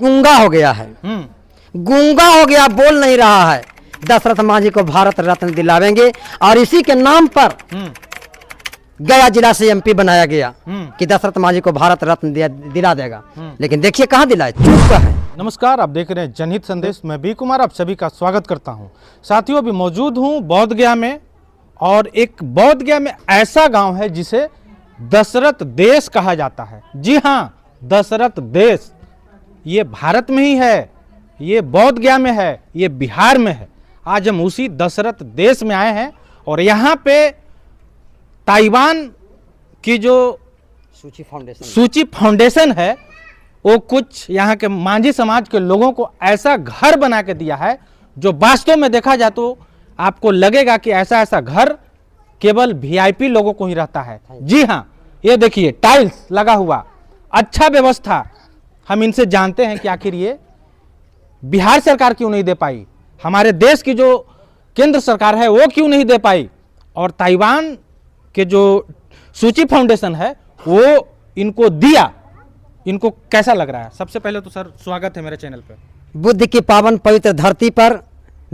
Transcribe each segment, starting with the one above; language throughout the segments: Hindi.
गूंगा हो गया है, गूंगा हो गया, बोल नहीं रहा है। दशरथ मांझी को भारत रत्न दिलावेंगे और इसी के नाम पर गया जिला से एमपी बनाया गया कि दशरथ मांझी को भारत रत्न दिला देगा। लेकिन देखिए कहाँ दिलाए, चुप है। नमस्कार, आप देख रहे हैं जनहित संदेश। मैं बी कुमार आप सभी का स्वागत करता हूं। साथियों, अभी मौजूद हूं बोध गया में, और एक बोध गया में ऐसा गांव है जिसे दशरथ देश कहा जाता है। जी हां, दशरथ देश ये भारत में ही है, ये बोध गया में है, ये बिहार में है। आज हम उसी दशरथ देश में आए हैं और यहाँ पे ताइवान की जो सूची फाउंडेशन है वो कुछ यहाँ के मांझी समाज के लोगों को ऐसा घर बना के दिया है जो वास्तव में देखा जाए तो आपको लगेगा कि ऐसा घर केवल वीआईपी लोगों को ही रहता है। जी हाँ, ये देखिए टाइल्स लगा हुआ, अच्छा व्यवस्था। हम इनसे जानते हैं कि आखिर ये बिहार सरकार क्यों नहीं दे पाई, हमारे देश की जो केंद्र सरकार है वो क्यों नहीं दे पाई, और ताइवान के जो सूची फाउंडेशन है वो इनको दिया। इनको कैसा लग रहा है? सबसे पहले तो सर स्वागत है मेरे चैनल पर। बुद्ध की पावन पवित्र धरती पर,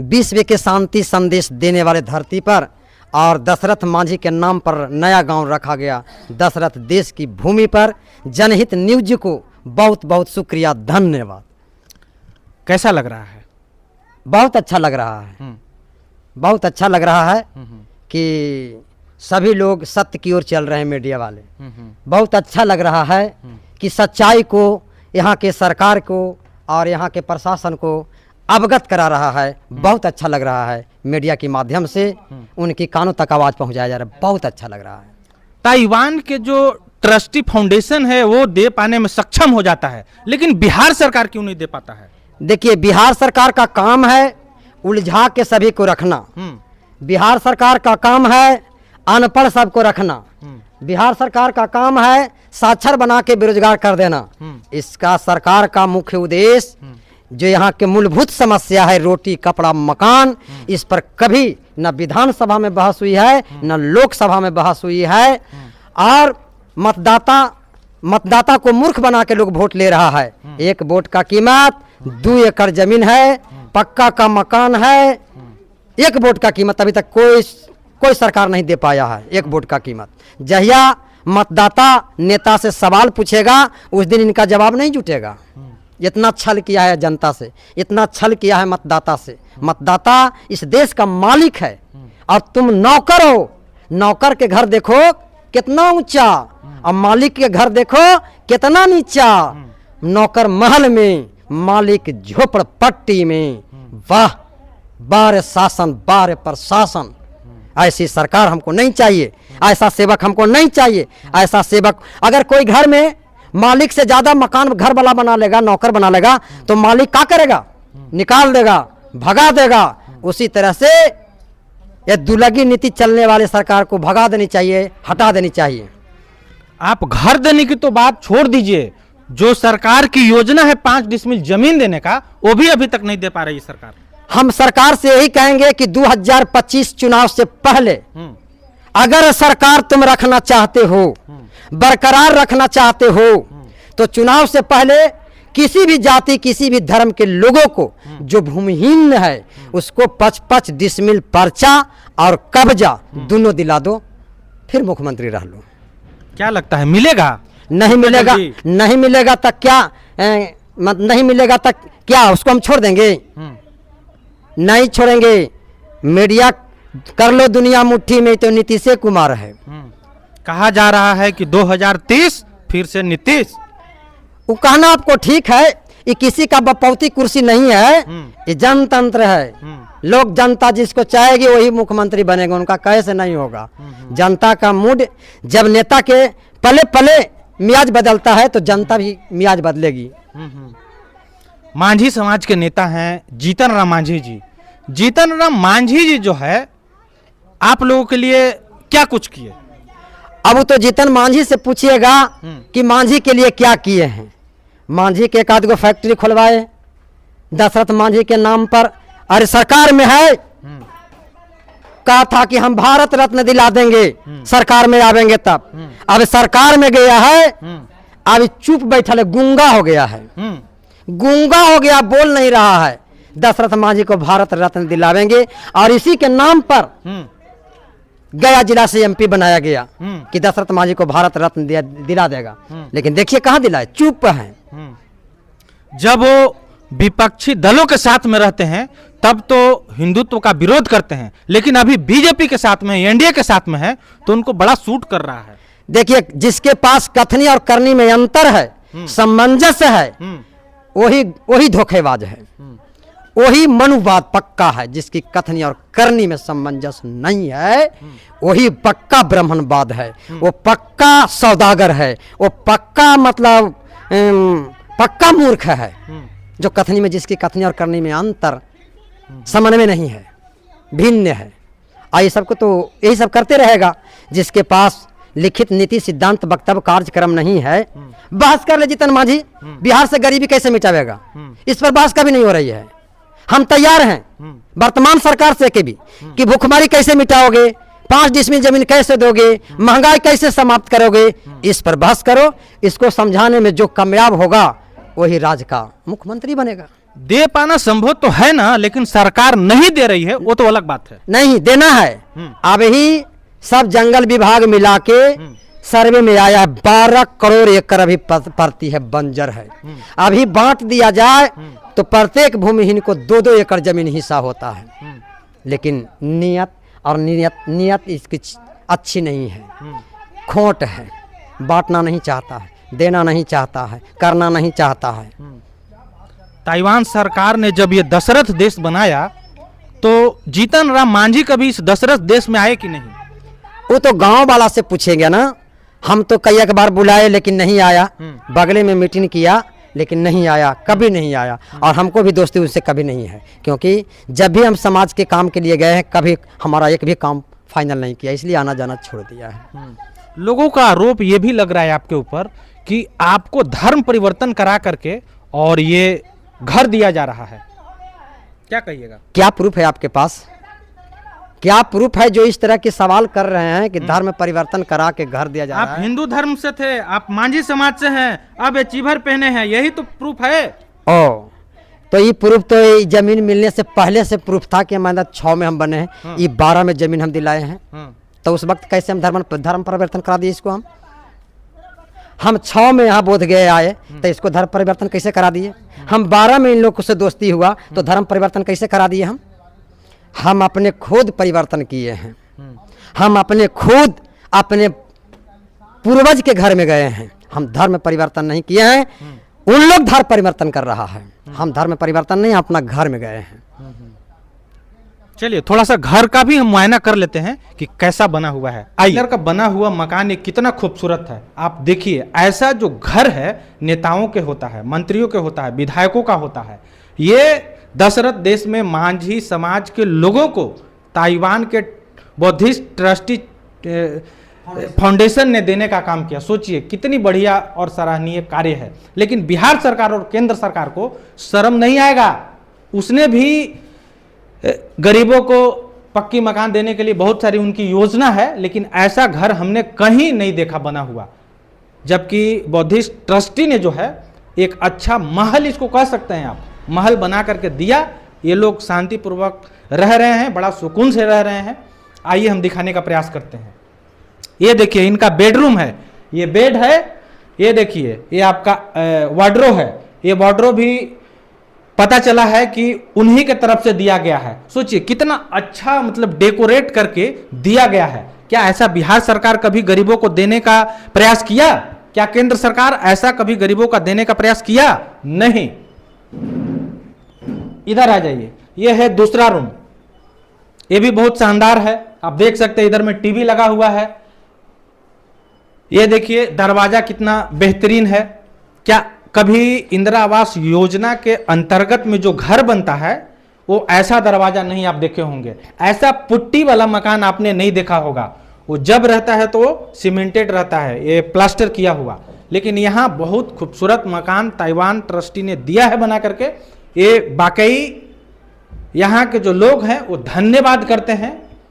विश्व के शांति संदेश देने वाले धरती पर, और दशरथ मांझी के नाम पर नया गांव रखा गया दशरथ देश की भूमि पर। जनहित न्यूज को बहुत बहुत शुक्रिया, धन्यवाद। कैसा लग रहा है? बहुत अच्छा लग रहा है, बहुत अच्छा लग रहा है कि सभी लोग सत्य की ओर चल रहे हैं, मीडिया वाले। बहुत अच्छा लग रहा है कि सच्चाई को यहाँ के सरकार को और यहाँ के प्रशासन को अवगत करा रहा है। बहुत अच्छा लग रहा है, मीडिया के माध्यम से उनकी कानों तक आवाज़ पहुँचाया जा रहा है। बहुत अच्छा लग रहा है। ताइवान के जो ट्रस्टी फाउंडेशन है वो दे पाने में सक्षम हो जाता है, लेकिन बिहार सरकार क्यों नहीं दे पाता है? देखिए, बिहार सरकार का काम है उलझा के सभी को रखना। बिहार सरकार का काम है अनपढ़ सबको रखना। बिहार सरकार का काम है साक्षर बना के बेरोजगार कर देना। इसका सरकार का मुख्य उद्देश्य जो यहाँ के मूलभूत समस्या है, रोटी कपड़ा मकान, इस पर कभी न विधानसभा में बहस हुई है न लोकसभा में बहस हुई है। और मतदाता को मूर्ख बना के लोग वोट ले रहा है। एक वोट का कीमत 2 एकड़ जमीन है, पक्का का मकान है। एक वोट का कीमत अभी तक कोई सरकार नहीं दे पाया है। एक वोट का कीमत जहिया मतदाता नेता से सवाल पूछेगा उस दिन इनका जवाब नहीं जुटेगा। इतना छल किया है जनता से, इतना छल किया है मतदाता से। मतदाता इस देश का मालिक है और तुम नौकर हो। नौकर के घर देखो कितना ऊंचा और मालिक के घर देखो कितना नीचा। नौकर महल में, मालिक झोपड़पट्टी में। वाह, बार शासन बार प्रशासन। ऐसी सरकार हमको नहीं चाहिए, ऐसा सेवक हमको नहीं चाहिए। ऐसा सेवक अगर कोई घर में मालिक से ज्यादा मकान घर वाला बना लेगा, नौकर बना लेगा, तो मालिक क्या करेगा? निकाल देगा, भगा देगा। उसी तरह से ये दुलगी नीति चलने वाले सरकार को भगा देनी चाहिए, हटा देनी चाहिए। आप घर देने की तो बात छोड़ दीजिए, जो सरकार की योजना है 5 डिसमिल जमीन देने का, वो भी अभी तक नहीं दे पा रही सरकार। हम सरकार से यही कहेंगे कि 2025 चुनाव से पहले अगर सरकार तुम रखना चाहते हो, बरकरार रखना चाहते हो, तो चुनाव से पहले किसी भी जाति किसी भी धर्म के लोगों को जो भूमिहीन है उसको 5-5 डिसमिल पर्चा और कब्जा दोनों दिला दो, फिर मुख्यमंत्री रह लो। क्या लगता है मिलेगा? नहीं मिलेगा, नहीं मिलेगा तक क्या? नहीं मिलेगा तक क्या उसको हम छोड़ देंगे? नहीं छोड़ेंगे। मीडिया कर लो दुनिया मुट्ठी में, तो नीतीश कुमार है। कहा जा रहा है कि 2030 फिर से नीतीश। वो कहना आपको ठीक है, ये किसी का बपौती कुर्सी नहीं है, ये जनतंत्र है। लोग जनता जिसको चाहेगी वही मुख्यमंत्री बनेगा, उनका कैसे नहीं होगा। जनता का मूड, जब नेता के पले पले मियाज बदलता है तो जनता भी मियाज बदलेगी। मांझी समाज के नेता हैं जीतन राम मांझी जी। जीतन राम मांझी जी जो है आप लोगों के लिए क्या कुछ किए? अब तो जीतन मांझी से पूछिएगा कि मांझी के लिए क्या किए हैं। मांझी के एक आध गो फैक्ट्री खुलवाए दशरथ मांझी के नाम पर। अरे सरकार में है, कहा था कि हम भारत रत्न दिला देंगे सरकार में आवेंगे तब। अब सरकार में गया है, अब चुप बैठा है, गूंगा हो गया है। गूंगा हो गया, बोल नहीं रहा है। दशरथ मांझी को भारत रत्न दिलावेंगे और इसी के नाम पर गया जिला से एमपी बनाया गया कि दशरथ मांझी को भारत रत्न दिला देगा। लेकिन देखिए कहाँ दिलाए, चुप है। जब वो विपक्षी दलों के साथ में रहते हैं तब तो हिंदुत्व का विरोध करते हैं, लेकिन अभी बीजेपी के साथ में, एनडीए के साथ में है तो उनको बड़ा सूट कर रहा है। देखिए जिसके पास कथनी और करनी में अंतर है, सामंजस्य है, वही धोखेबाज है, वही मनुवाद पक्का है। जिसकी कथनी और करनी में सामंजस्य नहीं है वही पक्का ब्राह्मणवाद है, वो पक्का सौदागर है, वो पक्का मतलब पक्का मूर्ख है। जो कथनी में, जिसकी कथनी और करनी में अंतर समन्वय में नहीं है, भिन्न है। ये सबको तो यही सब करते रहेगा। जिसके पास लिखित नीति सिद्धांत वक्तव्य कार्यक्रम नहीं है, बहस कर ले जीतन मांझी, बिहार से गरीबी कैसे मिटावेगा, इस पर बहस कभी नहीं हो रही है। हम तैयार हैं वर्तमान सरकार से के भी कि भूखमरी कैसे मिटाओगे, 5 डिसमिल जमीन कैसे दोगे, महंगाई कैसे समाप्त करोगे, इस पर बहस करो। इसको समझाने में जो कामयाब होगा वही राज्य का मुख्यमंत्री बनेगा। दे पाना संभव तो है ना, लेकिन सरकार नहीं दे रही है, वो तो अलग बात है। नहीं देना है। अब ही सब जंगल विभाग मिला के सर्वे में आया है 12 करोड़ एकड़ अभी पड़ती है, बंजर है। अभी बांट दिया जाए तो प्रत्येक भूमिहीन को 2-2 एकड़ जमीन हिस्सा होता है। लेकिन नीयत इसकी अच्छी नहीं है, खोट है। बांटना नहीं चाहता है, देना नहीं चाहता है, करना नहीं चाहता है। ताइवान सरकार ने जब ये दशरथ देश बनाया तो जीतन राम मांझी कभी इस दशरथ देश में आए कि नहीं? वो तो गांव वाला से पूछेंगे ना। हम तो कई एक बार बुलाए लेकिन नहीं आया, बगले में मीटिंग किया लेकिन नहीं आया, कभी नहीं आया। और हमको भी दोस्ती उससे कभी नहीं है, क्योंकि जब भी हम समाज के काम के लिए गए हैं कभी हमारा एक भी काम फाइनल नहीं किया, इसलिए आना जाना छोड़ दिया है। लोगों का आरोप ये भी लग रहा है आपके ऊपर कि आपको धर्म परिवर्तन करा करके और ये घर दिया जा रहा है, क्या कहिएगा? क्या प्रूफ है आपके पास? क्या प्रूफ है जो इस तरह के सवाल कर रहे हैं कि धर्म परिवर्तन करा के घर दिया जा रहा है? आप हिंदू धर्म से थे, आप मांझी समाज से हैं, अब ये चीभर पहने हैं, यही तो प्रूफ है। तो ये प्रूफ तो ये जमीन मिलने से पहले से प्रूफ था कि हमारा 6 में हम बने हैं, ये 12 में जमीन हम दिलाए हैं। तो उस वक्त कैसे हम धर्म परिवर्तन करा दिए इसको? हम 6 में यहाँ बोध गए आए तो इसको धर्म परिवर्तन कैसे करा दिए? हम 12 में इन लोगों से दोस्ती हुआ तो धर्म परिवर्तन कैसे करा दिए? हम अपने खुद परिवर्तन किए हैं। हम अपने खुद अपने पूर्वज के घर में गए हैं, हम धर्म परिवर्तन नहीं किए हैं। उन लोग धर्म परिवर्तन कर रहा है, हम धर्म परिवर्तन नहीं, अपना घर में गए हैं। चलिए थोड़ा सा घर का भी हम मुआयना कर लेते हैं कि कैसा बना हुआ है। घर का बना हुआ मकान ये कितना खूबसूरत है, आप देखिए। ऐसा जो घर है नेताओं के होता है, मंत्रियों के होता है, विधायकों का होता है। ये दशरथ देश में मांझी समाज के लोगों को ताइवान के बुद्धिस्ट ट्रस्टी फाउंडेशन ने देने का काम किया। सोचिए कितनी बढ़िया और सराहनीय कार्य है। लेकिन बिहार सरकार और केंद्र सरकार को शर्म नहीं आएगा। उसने भी गरीबों को पक्की मकान देने के लिए बहुत सारी उनकी योजना है, लेकिन ऐसा घर हमने कहीं नहीं देखा बना हुआ। जबकि बुद्धिस्ट ट्रस्टी ने जो है एक अच्छा महल, इसको कह सकते हैं आप, महल बना करके दिया। ये लोग शांतिपूर्वक रह रहे हैं, बड़ा सुकून से रह रहे हैं। आइए हम दिखाने का प्रयास करते हैं। ये देखिए इनका बेडरूम है, ये बेड है, ये देखिए ये आपका वार्डरोब है। ये वार्डरोब भी पता चला है कि उन्हीं के तरफ से दिया गया है। सोचिए कितना अच्छा मतलब डेकोरेट करके दिया गया है। क्या ऐसा बिहार सरकार कभी गरीबों को देने का प्रयास किया? क्या केंद्र सरकार ऐसा कभी गरीबों का देने का प्रयास किया? नहीं। इधर आ जाइए, ये है दूसरा रूम, ये भी बहुत शानदार है। आप देख सकते हैं इधर में टीवी लगा हुआ है। ये देखिए दरवाजा कितना बेहतरीन है। क्या कभी इंदिरा आवास योजना के अंतर्गत में जो घर बनता है वो ऐसा दरवाजा नहीं आप देखे होंगे, ऐसा पुट्टी वाला मकान आपने नहीं देखा होगा। वो जब रहता है तो सीमेंटेड रहता है, ये प्लास्टर किया हुआ। लेकिन यहाँ बहुत खूबसूरत मकान ताइवान ट्रस्टी ने दिया है बना करके। ये वाकई यहाँ के जो लोग हैं वो धन्यवाद करते हैं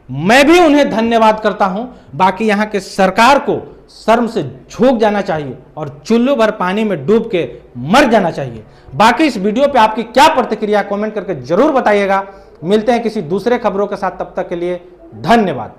मैं भी उन्हें धन्यवाद करता हूं। बाकी यहां के सरकार को शर्म से झोंक जाना चाहिए और चुल्लू भर पानी में डूब के मर जाना चाहिए। बाकी इस वीडियो पे आपकी क्या प्रतिक्रिया कमेंट करके जरूर बताइएगा। मिलते हैं किसी दूसरे खबरों के साथ, तब तक के लिए धन्यवाद।